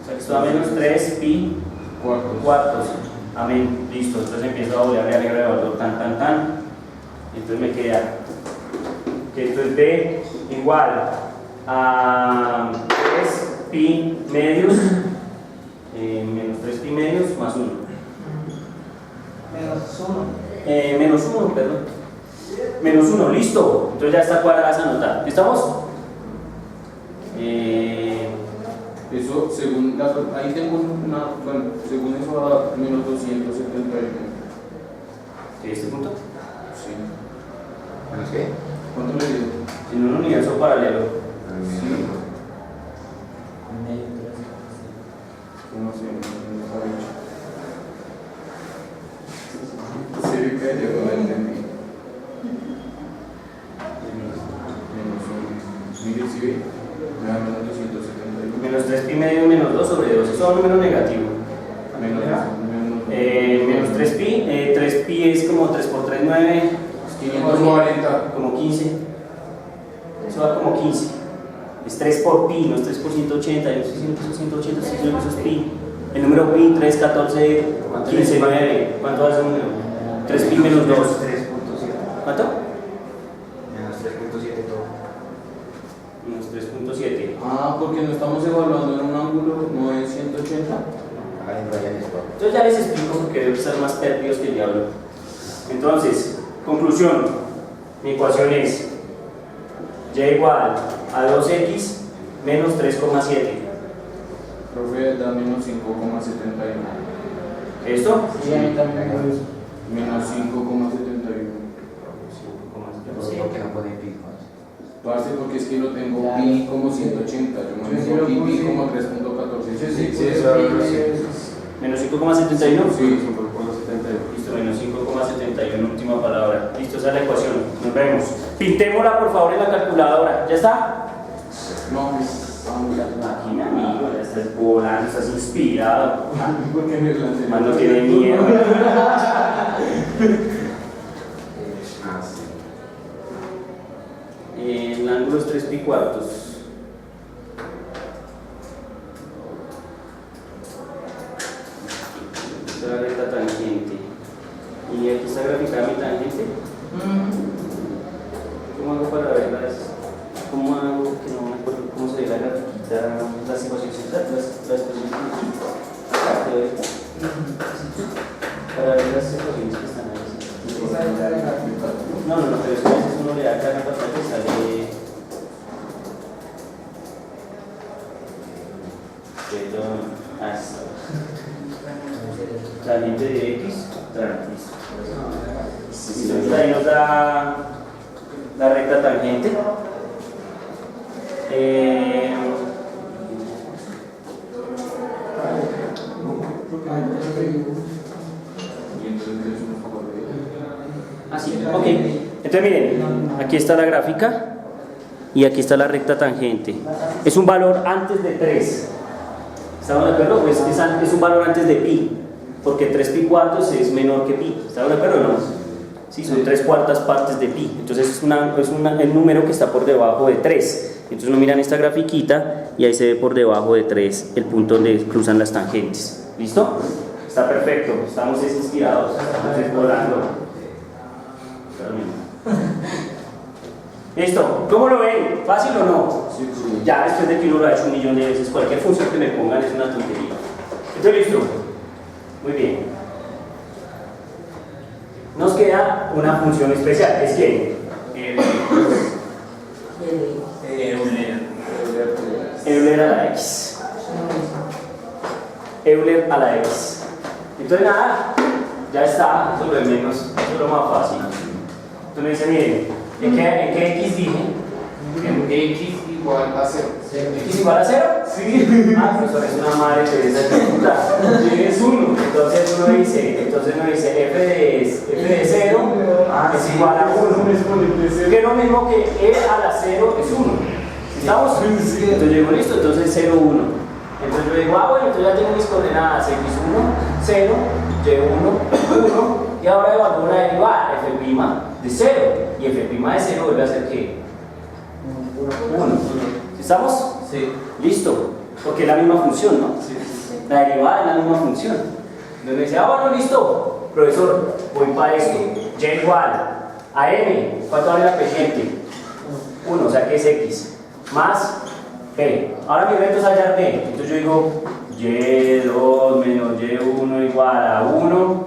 O sea que esto da menos 3 pi cuartos. Amén. Listo. Entonces empiezo a volver a agregar el valor tan. Entonces me queda que esto es b igual a 3 pi medios menos 3 pi medios más 1. Menos 1, perdón. Menos 1, listo. Entonces ya está cuadrada esa nota. ¿Estamos? Eso, según la, ahí tengo una, bueno, según eso va a dar menos 271. ¿Qué es este punto? Sí. ¿Menos qué? ¿Cuánto le dio? En un universo paralelo. Sí. ¿Cómo se se ve que llegó a entender. Mire, si ve, me da menos 271. Menos 3 pi medio menos 2 sobre 2. Eso es un número negativo. Menos 3 pi. 3 pi es como 3 por 3, 9. 540. Como 15. Eso va como 15. Es 3 por pi, no es 3 por 180. Yo no sé si es 180, si eso es pi. El número pi, 3, 14, 15, 9. ¿Cuánto va a ser el número? 3 pi menos 2. ¿Cuánto? Menos 3.7 todo. Menos 3.7. Ah, porque no estamos evaluando en un ángulo, no es 180. Entonces ya les explico porque debo estar más perdidos que el diablo. Entonces, conclusión. Mi ecuación es y igual a 2x menos 3,7. Profe, da menos 5,71. ¿Esto? Sí, a mí también me acuerdo. Menos 5,71. ¿Por qué no pone pi? Parce, porque es que lo tengo pi como 180. Yo manejo aquí pi como 3.14. Sí, eso Menos 5,71. Sí, 5,71. Listo, menos 5,71, última palabra. Listo, esa es la ecuación. Nos vemos. Pintémosla por favor en la calculadora. ¿Ya está? No, Aquí mi amigo, ya estás volando, estás inspirado. porque me lancé. Más no tiene miedo. El ángulo es 3 pi cuartos. Esta es la recta tangente. Y aquí está graficada mi tangente. ¿Cómo hago para verlas? ¿Cómo hago? Que no me acuerdo cómo se ve la grafiquita, las ecuaciones, las ecuaciones acá, te doy. Para ver las ecuaciones que están ahí. No, pero es que a veces uno le da acá en la pantalla y sale. Tangente de x, listo. Ahí nos da la recta tangente. Así, ok. Entonces miren, aquí está la gráfica y aquí está la recta tangente. Es un valor antes de 3. ¿Estamos de acuerdo? Pues es un valor antes de pi, porque 3 pi cuartos es menor que pi. ¿Estamos de acuerdo o no? Sí, son 3/4 partes de pi. Entonces es el número que está por debajo de 3. Entonces uno mira en esta grafiquita y ahí se ve por debajo de 3 el punto donde cruzan las tangentes. ¿Listo? Está perfecto. Estamos inspirados. Estamos explorando. ¿Listo? ¿Cómo lo ven? ¿Fácil o no? Sí. Ya después de que uno lo ha hecho 1.000.000 de veces, cualquier función que me pongan es una tontería. ¿Estoy listo? Muy bien. Nos queda una función especial. ¿Es quién? Euler a la x. Euler a la x. Entonces nada, ya está, eso es lo de menos, eso es lo más fácil. Entonces me dice, miren, ¿en qué x dije? En x igual a 0. ¿X igual a 0? Sí. Ah, profesor, es una madre que es puta. Tienes 1. Entonces uno dice f de 0 es igual a 1. Que es lo mismo que e a la 0 es 1. ¿Estamos? Entonces yo digo, listo, entonces 0, 1. Entonces yo digo, bueno, entonces ya tengo mis coordenadas x1, 0, y1, 1. Y ahora evalúo la derivada, f' de 0. Y f' de 0 vuelve a ser ¿qué? 1. ¿Estamos? Sí. Listo. porque es la misma función, ¿no? La derivada es la misma función. Entonces me dice, bueno, listo, profesor, voy para esto. Y igual a m, ¿cuánto vale la pendiente? 1, o sea que es x, más b. Ahora mi reto es hallar b, entonces yo digo y2 menos y1 igual a 1,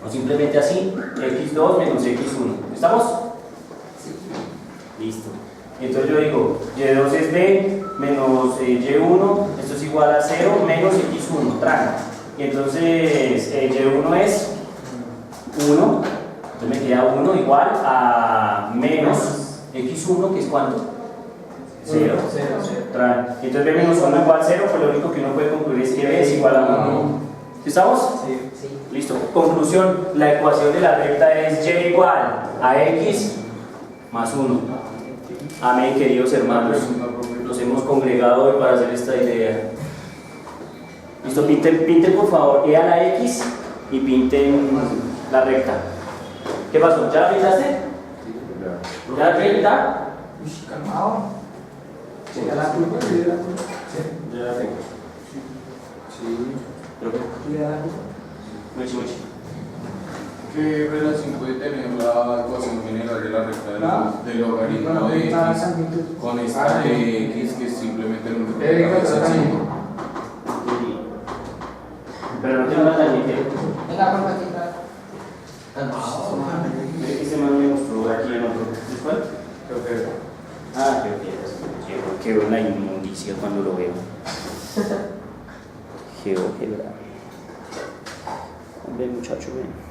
o simplemente así, x2 menos x1. ¿Estamos? Listo. Entonces yo digo, y2 es b menos y1, esto es igual a 0 menos x1, tranca. Y entonces y1 es 1, entonces me queda 1 igual a menos x1, que es ¿cuánto? 0. Entonces b menos 1 igual a 0, pues lo único que uno puede concluir es que b es igual a 1. ¿Estamos? Sí. Listo. Conclusión, la ecuación de la recta es y igual a x más 1. Amén, queridos hermanos. Nos hemos congregado hoy para hacer esta idea. Listo, pinten por favor e a la x y pinten la recta. ¿Qué pasó? ¿Ya la pintaste? ¿Ya la pinta? Calmado. Sí. Ya la culpa, sí, la culpa. Ya la tengo. Sí. ¿Pero qué? Le da la culpa. Mucho. ¿Qué relación puede tener la ecuación general de la recta Ah. del logaritmo de x con esta de x, que es simplemente el número de la recta? Pero no tiene más tangente. Venga, compañita. Este man me mostró aquí en otro. ¿Es cuál? Ah, que veo la inmundicia cuando lo veo. GeoGebra. Hombre, muchacho, ven.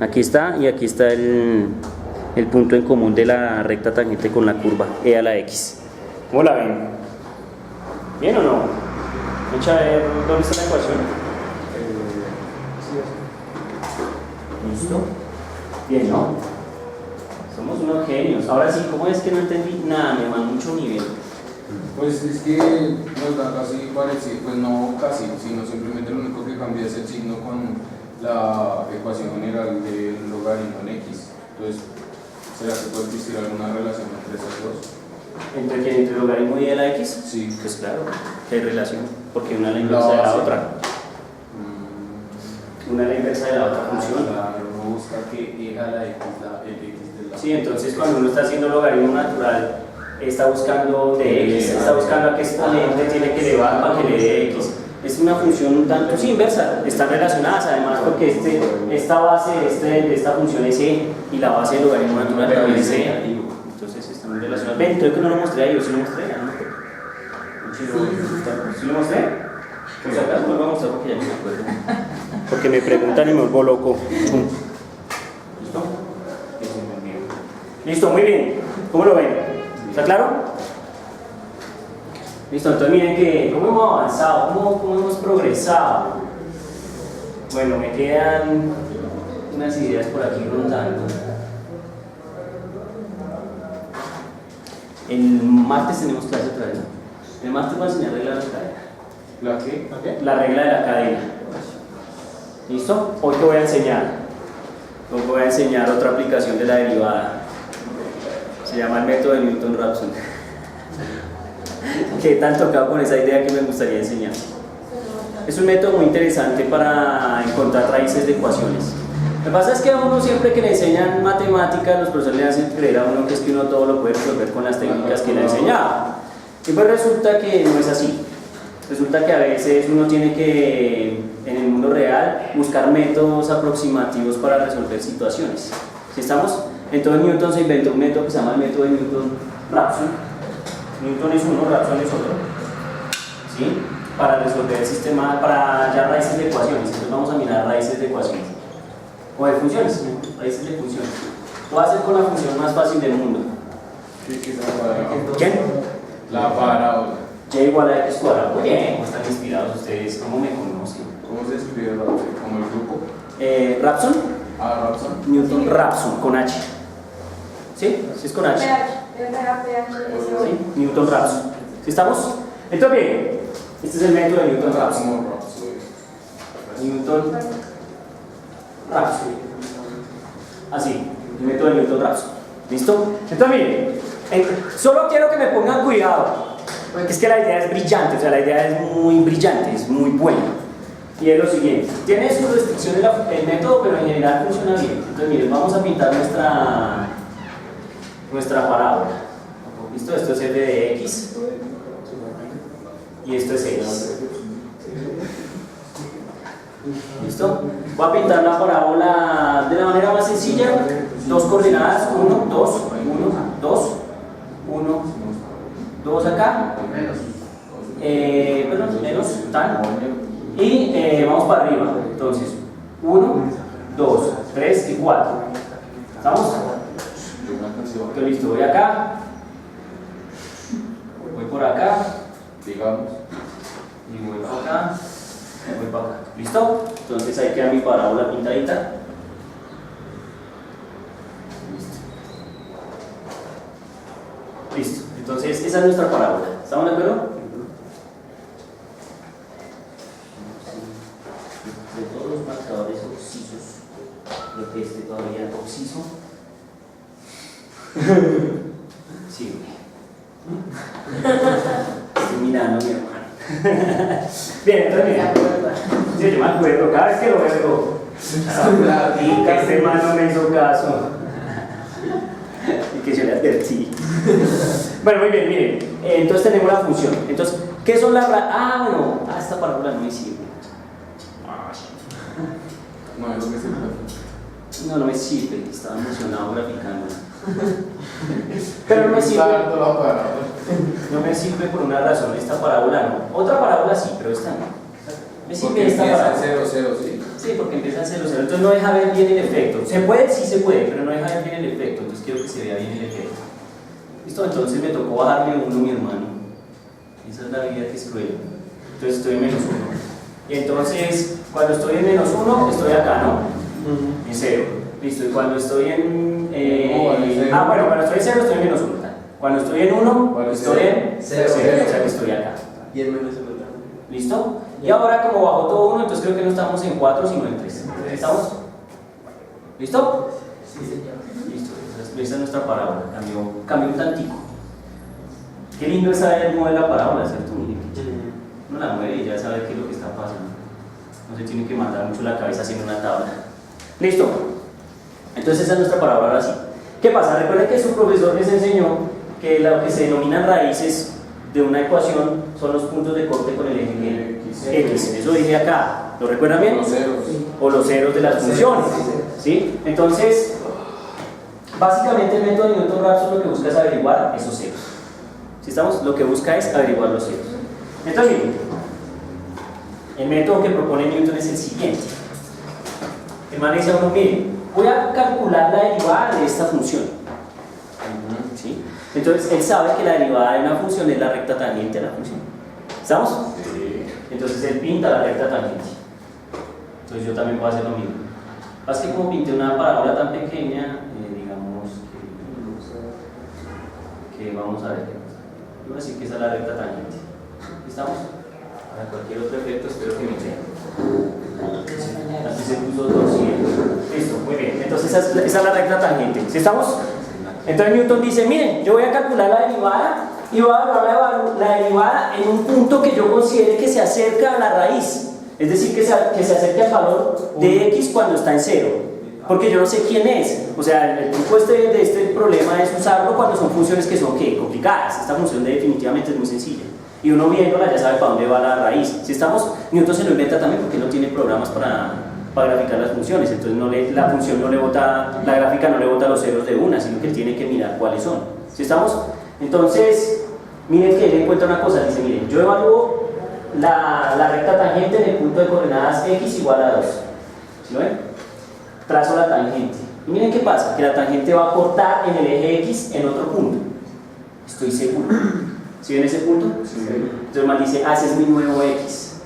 Aquí está, y aquí está el punto en común de la recta tangente con la curva e a la x. ¿Cómo la ven? ¿Bien o no? Echa a ver dónde está la ecuación. ¿Listo? Bien, ¿no? Somos unos genios. Ahora sí, ¿cómo es que no entendí nada? Me mandó mucho nivel. Pues es que nos da casi parecido, pues no casi, sino simplemente lo único que cambia es el signo con la ecuación general del logaritmo en x. Entonces, ¿será que puede existir alguna relación entre esas dos? ¿Entre quién? ¿Entre el logaritmo y la x? Sí. Pues claro, que hay relación, porque una es la inversa de la base. otra. Una es la inversa de la otra función. Claro, uno busca que e a la x, el x de la... Sí, entonces cuando uno está haciendo logaritmo natural, está buscando de x, está buscando a qué exponente tiene que elevar para que le dé x. Es una función un tanto inversa, están relacionadas además porque esta base de esta función es e y la base del logaritmo natural también es e. Entonces están relacionadas. Ven, creo que no lo mostré ahí, yo sí lo mostré, ¿no? ¿Sí lo mostré? Pues acá no lo voy a mostrar porque ya no me acuerdo. Porque me preguntan y me vuelvo loco. ¿Listo? Listo, muy bien. ¿Cómo lo ven? ¿Está claro? Listo, entonces miren que cómo hemos avanzado, cómo hemos progresado. Bueno, me quedan unas ideas por aquí rondando. El martes tenemos clase otra vez, ¿no? El martes voy a enseñar regla de la cadena. ¿La qué? La regla de la cadena. ¿Listo? Hoy te voy a enseñar. Hoy voy a enseñar otra aplicación de la derivada. Se llama el método de Newton-Raphson. Que tan tocado con esa idea que me gustaría enseñar. Es un método muy interesante para encontrar raíces de ecuaciones. Lo que pasa es que a uno siempre que le enseñan matemáticas, los profesores le hacen creer a uno que es que uno todo lo puede resolver con las técnicas que le han enseñado. Y pues resulta que no es así. Resulta que a veces uno tiene que, en el mundo real, buscar métodos aproximativos para resolver situaciones. ¿Sí estamos? Entonces Newton se inventó un método que se llama el método de Newton-Raphson. Newton es uno, Raphson es otro. ¿Sí? Para resolver el sistema, para hallar raíces de ecuaciones. Entonces vamos a mirar raíces de ecuaciones. O de funciones, raíces de funciones. Lo voy a hacer con la función más fácil del mundo. ¿Quién? La parábola. Y igual a x cuadrado. Muy bien, ¿cómo están inspirados ustedes? ¿Cómo me conocen? ¿Cómo se escribe Raphson? ¿Como el grupo? Raphson, Raphson. Newton-Raphson, con H. ¿Sí? ¿Sí es con H? ¿Sí? Newton-Raphson. ¿Sí estamos? Entonces bien, este es el método de Newton-Raphson. Como Raphson. Newton-Raphson. Así, el método de Newton-Raphson. ¿Listo? Entonces miren, solo quiero que me pongan cuidado. Es que la idea es brillante, o sea, la idea es muy brillante, es muy buena. Y es lo siguiente, tiene sus restricciones el método, pero en general funciona bien. Entonces, miren, vamos a pintar nuestra parábola. ¿Listo? Esto es f de x y esto es x. ¿Listo? Voy a pintar la parábola de la manera más sencilla. Dos coordenadas, 1, 2, 1, 2, 1, 2 acá. Perdón, menos, tal. Y vamos para arriba. Entonces, 1, 2, 3 y 4. ¿Estamos? Entonces, listo, voy acá. Voy por acá. Digamos. Y voy para acá. Voy para acá. ¿Listo? Entonces ahí queda mi parábola pintadita. Listo. Entonces esa es nuestra parábola. ¿Estamos de acuerdo? De todos los marcadores oxisos, lo que esté todavía oxiso. Sí, estoy mirando, mi hermano. Bien, entonces mira. Sí, yo me acuerdo, cada vez que lo veo, este man no me hizo caso. Y que yo le advertí. Bueno, muy bien, miren. Entonces tenemos la función. Entonces, ¿qué son las bueno, esta parábola no me sirve. No, es lo que se No me sirve, estaba emocionado graficando. Pero no me sirve. No me sirve por una razón, esta parábola no. Otra parábola sí, pero esta no. Me sirve porque esta empieza parábola. en 0, 0, ¿sí? Sí, porque empieza en 0, 0. Entonces no deja ver bien el efecto. ¿Se puede? Sí se puede, pero no deja ver bien el efecto. Entonces quiero que se vea bien el efecto. ¿Listo? Entonces me tocó bajarle 1, mi hermano. Esa es la vida que es cruel. Entonces estoy en menos 1. Y entonces, cuando estoy en menos 1, estoy acá, ¿no? En 0. Listo. Y cuando estoy en. Bueno, cuando estoy en 0, estoy en menos 1. Cuando estoy en 1, estoy en 0. O sea que estoy acá. Y el menos 1. ¿Listo? Y ahora, como bajo todo 1, entonces creo que no estamos en 4, sino en 3. ¿Estamos? ¿Listo? Sí, señor. Listo. Esa es nuestra parábola. Cambió un tantico. Qué lindo es saber mover la parábola, ¿cierto? Mire, uno la mueve y ya sabe qué es lo que está pasando. No se tiene que mandar mucho la cabeza haciendo una tabla. Listo. Entonces esa es nuestra parábola ahora sí. ¿Qué pasa? Recuerden que su profesor les enseñó que lo que se denominan raíces de una ecuación son los puntos de corte con el eje X. Eso dije acá. ¿Lo recuerdan bien? Los ceros. O los ceros de las funciones. ¿Sí? Entonces, básicamente el método de Newton-Raphson lo que busca es averiguar esos ceros. ¿Sí estamos? Lo que busca es averiguar los ceros. Entonces, miren, el método que propone Newton es el siguiente. El man dice a uno, miren, voy a calcular la derivada de esta función. ¿Sí? Entonces, él sabe que la derivada de una función es la recta tangente a la función. ¿Estamos? Sí. Entonces, él pinta la recta tangente. Entonces, yo también puedo hacer lo mismo. Pasa que como pinté una parábola tan pequeña, digamos que vamos a ver. Voy a decir que esa es la recta tangente. ¿Estamos? Para cualquier otro efecto, espero que me crean. Así se puso 200. Listo, muy bien. Entonces esa es la recta tangente. ¿Sí estamos? Entonces Newton dice, miren, yo voy a calcular la derivada y voy a evaluar la derivada en un punto que yo considere que se acerca a la raíz. Es decir, que se acerque al valor de x cuando está en 0. Porque yo no sé quién es. O sea, el truco de este problema es usarlo cuando son funciones que son ¿qué? Complicadas. Esta función definitivamente es muy sencilla. Y uno viéndola ya sabe para dónde va la raíz. Si estamos, Newton se lo inventa también porque no tiene programas para graficar las funciones. Entonces la función no le bota, la gráfica no le bota los ceros de una, sino que él tiene que mirar cuáles son. ¿Sí estamos? Entonces, miren que él encuentra una cosa. Dice, miren, yo evalúo la recta tangente en el punto de coordenadas x igual a 2. ¿Sí ven? Trazo la tangente. Y miren qué pasa, que la tangente va a cortar en el eje x en otro punto. Estoy seguro. ¿Sí ven ese punto? Sí. Entonces man dice, ese es mi nuevo x.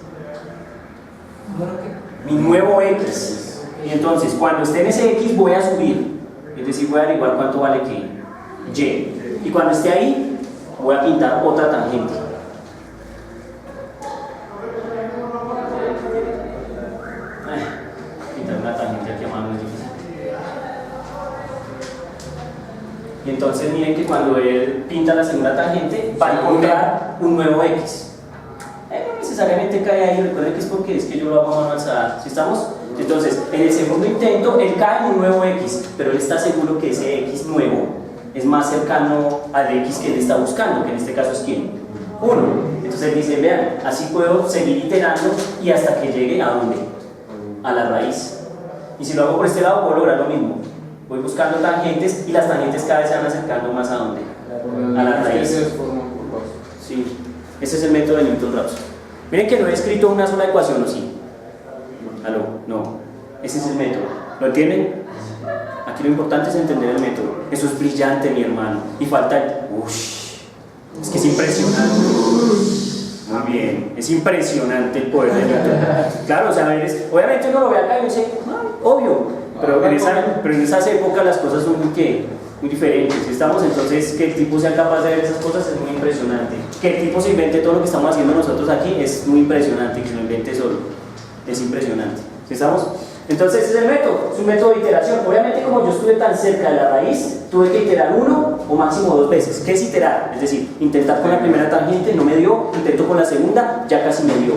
¿Número qué? Mi nuevo x. Y entonces, cuando esté en ese x voy a subir. Es decir, voy a averiguar cuánto vale que y. Y cuando esté ahí, voy a pintar otra tangente. Pintar una tangente aquí a mano es difícil. Y entonces miren que cuando él pinta la segunda tangente va a encontrar un nuevo x. No necesariamente cae ahí, recuerden que es porque es que yo lo hago a mano alzada. ¿Sí estamos? Entonces, en el segundo intento, él cae en un nuevo x, pero él está seguro que ese x nuevo es más cercano al x que él está buscando, que en este caso es ¿quién? 1. Entonces él dice, vean, así puedo seguir iterando y hasta que llegue ¿a dónde? A la raíz. Y si lo hago por este lado, puedo lograr lo mismo. Voy buscando tangentes y las tangentes cada vez se van acercando más a dónde? A la raíz. Sí, ese es el método de Newton-Raphson. Miren que no he escrito una sola ecuación, ¿o sí? ¿Aló? No. Ese es el método. ¿Lo entienden? Aquí lo importante es entender el método. Eso es brillante, mi hermano. Y falta el... Ush, es que es impresionante. Muy bien. Es impresionante el poder de Newton. Claro, o sea, obviamente uno lo ve acá y dice, obvio. Pero en esas épocas las cosas son muy diferentes. Estamos entonces, que el tipo sea capaz de ver esas cosas es muy impresionante. Que el tipo se invente todo lo que estamos haciendo nosotros aquí es muy impresionante. Que se lo invente solo es impresionante. ¿Sí estamos? Entonces ese es el método, es un método de iteración. Obviamente como yo estuve tan cerca de la raíz, tuve que iterar 1 o máximo 2 veces. ¿Qué es iterar? Es decir, intentar con la primera tangente, no me dio, intento con la segunda, ya casi me dio.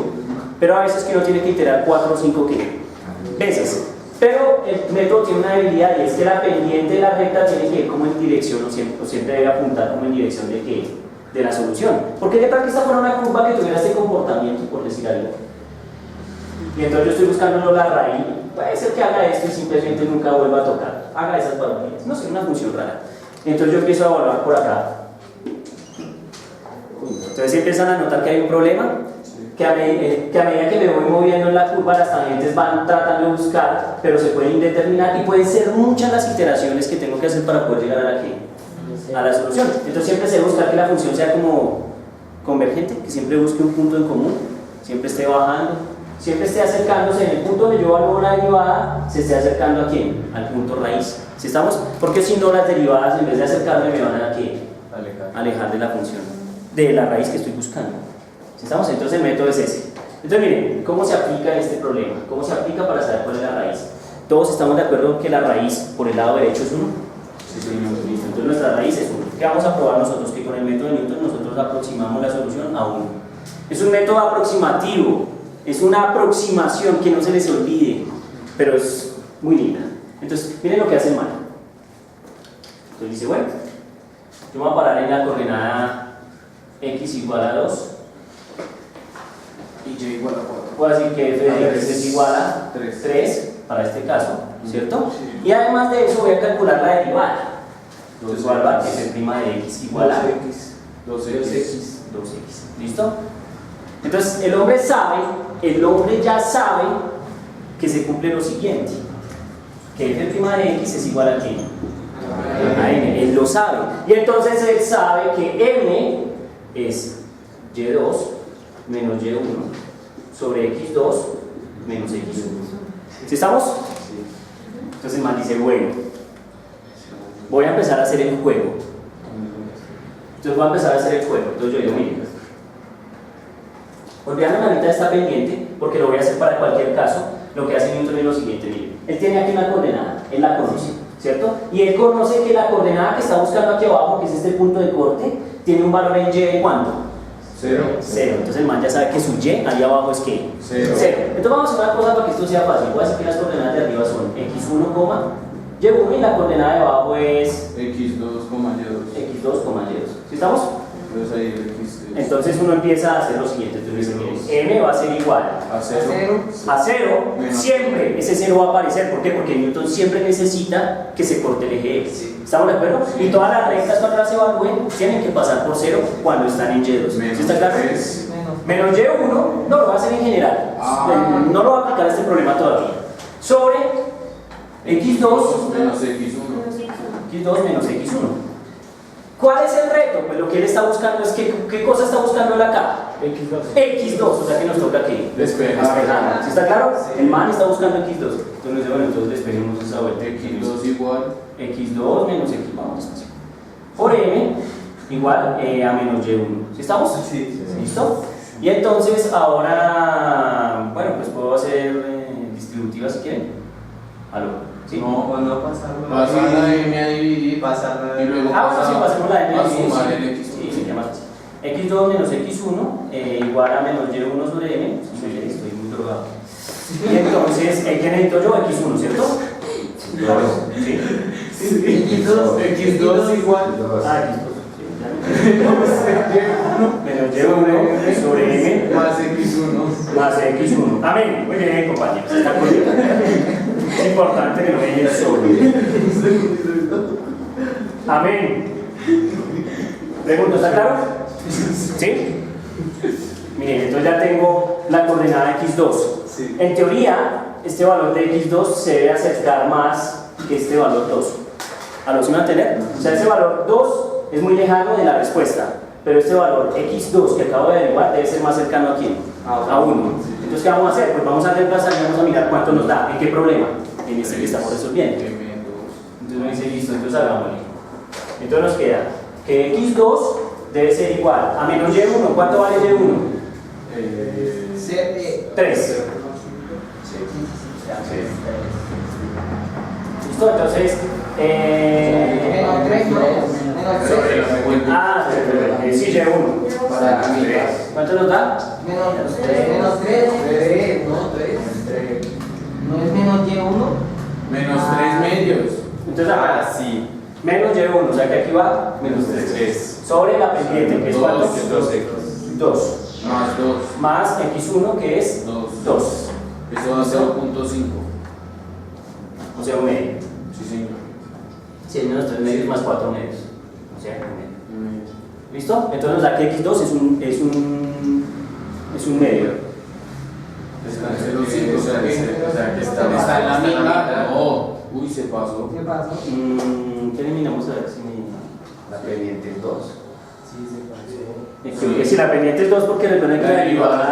Pero a veces que uno tiene que iterar 4 o 5 veces. Pero el método tiene una debilidad y es que la pendiente de la recta tiene que ir como en dirección, o siempre debe apuntar como en dirección de ¿qué? De la solución. Porque qué tal que esta fuera una curva que tuviera este comportamiento, por decir algo. Y entonces yo estoy buscando la raíz. Puede ser que haga esto y simplemente nunca vuelva a tocar. Haga esas palabras. No sé, una función rara. Entonces yo empiezo a evaluar por acá. Entonces empiezan a notar que hay un problema. Que a medida que me voy moviendo en la curva, las tangentes van tratando de buscar, pero se pueden indeterminar y pueden ser muchas las iteraciones que tengo que hacer para poder llegar a la solución. Entonces siempre se busca que la función sea como convergente, que siempre busque un punto en común, siempre esté bajando, siempre esté acercándose en el punto donde yo evalúo una derivada, se esté acercando ¿a quién? Al punto raíz. ¿Sí estamos? Porque si no, las derivadas en vez de acercarme me van a alejar de la función, de la raíz que estoy buscando. ¿Sí estamos? Entonces el método es ese. Entonces miren, ¿cómo se aplica en este problema? ¿Cómo se aplica para saber cuál es la raíz? ¿Todos estamos de acuerdo que la raíz por el lado derecho es 1? Sí, señor. Listo, entonces nuestra raíz es 1. ¿Qué vamos a probar nosotros? Que con el método de Newton nosotros aproximamos la solución a 1. Es un método aproximativo, es una aproximación que no se les olvide, pero es muy linda. Entonces, miren lo que hace el man. Entonces dice, bueno, yo me voy a parar en la coordenada x igual a 2 Y y igual a 4. puedo decir que f de x es igual a 3 para este caso, ¿cierto? Y además de eso voy a calcular la derivada. Entonces igual a que f' de x igual a 2x. ¿Listo? Entonces el hombre ya sabe que se cumple lo siguiente, que f' de x es igual a ¿qué? A n, él lo sabe. Y entonces él sabe que n es y2 menos y1 sobre x2 menos x1. ¿Sí estamos? Entonces el man dice, bueno, voy a empezar a hacer el juego. Entonces voy a empezar a hacer el juego. Entonces yo digo, miren, olvidando la mitad está pendiente, porque lo voy a hacer para cualquier caso. Lo que hace Newton es lo siguiente, miren, él tiene aquí una coordenada, él la conoce, ¿cierto? Y él conoce que la coordenada que está buscando aquí abajo, que es este punto de corte, tiene un valor en y de ¿cuánto? 0. Entonces el man ya sabe que su y ahí abajo es ¿qué? 0. Entonces vamos a hacer una cosa para que esto sea fácil. Voy a decir que las coordenadas de arriba son x1, y1 y la coordenada de abajo es x2, y2. x2, y2. ¿Sí estamos? Entonces ahí el x es Entonces uno empieza a hacer lo siguiente. Entonces dice, miren, m va a ser igual a 0. a 0, Menos. siempre ese 0 va a aparecer. ¿Por qué? Porque Newton siempre necesita que se corte el eje x. ¿Estamos de acuerdo? Sí. Y todas las rectas cuando las evalúen tienen que pasar por 0 cuando están en y2. ¿Sí está claro? Menos y1 no lo va a hacer en general. No lo va a aplicar a este problema todavía. Sobre x2 menos x1. x2 menos x1. ¿Cuál es el reto? Pues lo que él está buscando es ¿qué cosa está buscando él acá? X2, o sea que nos toca ¿qué? Despejar. ¿Sí está claro? El man está buscando x2. Entonces, bueno, entonces despejemos esa vuelta. x2 igual x2 menos x, vamos despacio. Por m igual a menos y1. ¿Sí estamos? Sí. ¿Listo? Y entonces ahora, bueno, pues puedo hacer distributiva si quieren. ¿Aló? ¿Sí? No, cuando pasarlo. pasar la m a dividir Pasarla y luego Bueno, sí, pasemos la m a sumar el x. Sí, sería más fácil. x2 menos x1 igual a menos y1 sobre m. Sí, estoy muy drogado. Y entonces, ¿qué necesito yo? x1, ¿cierto? Claro. Sí. X2 igual. Ah, x2. Menos y1 sobre m Más X1. más x1. Amén. Muy bien, compañeros. Está muy bien. Es importante que no dejen solo. Amén. ¿Pregunta? ¿Está claro? ¿Sí? Miren, entonces ya tengo la coordenada x2. Sí. En teoría, este valor de x2 se debe acercar más que este valor 2. ¿A lo que me van a tener? O sea, ese valor 2 es muy lejano de la respuesta, pero este valor x2 que acabo de derivar debe ser más cercano a quién? A 1. Entonces, ¿qué vamos a hacer? Pues vamos a reemplazar y vamos a mirar cuánto nos da. ¿En qué problema? En este que estamos resolviendo. Entonces me dice, listo, entonces hagámoslo. Entonces nos queda que x2 debe ser igual a menos y1. ¿Cuánto vale y1? 3. ¿Listo? Entonces, Menos 3, sí, y1. ¿Cuánto nos da? Menos 3, ¿no es menos y1? Menos 3 medios. Entonces acá, sí. menos y1, o sea que aquí va menos 3. Sobre la pendiente, que es cuánto? 2x. 2. Más 2. Más x1, que es 2. Eso da 0.5. O sea, un medio. Sí, señor. Si es menos 3 medios más 4 medios. O sea, un medio. ¿Listo? Entonces nos da que x2 es un medio. O sea, que está en la mitad. Oh, uy, se pasó. ¿Qué pasó? ¿Qué eliminamos a ver si me... La pendiente es 2. Sí, se pasó. Creo que si la pendiente es 2 porque recuerden que la derivada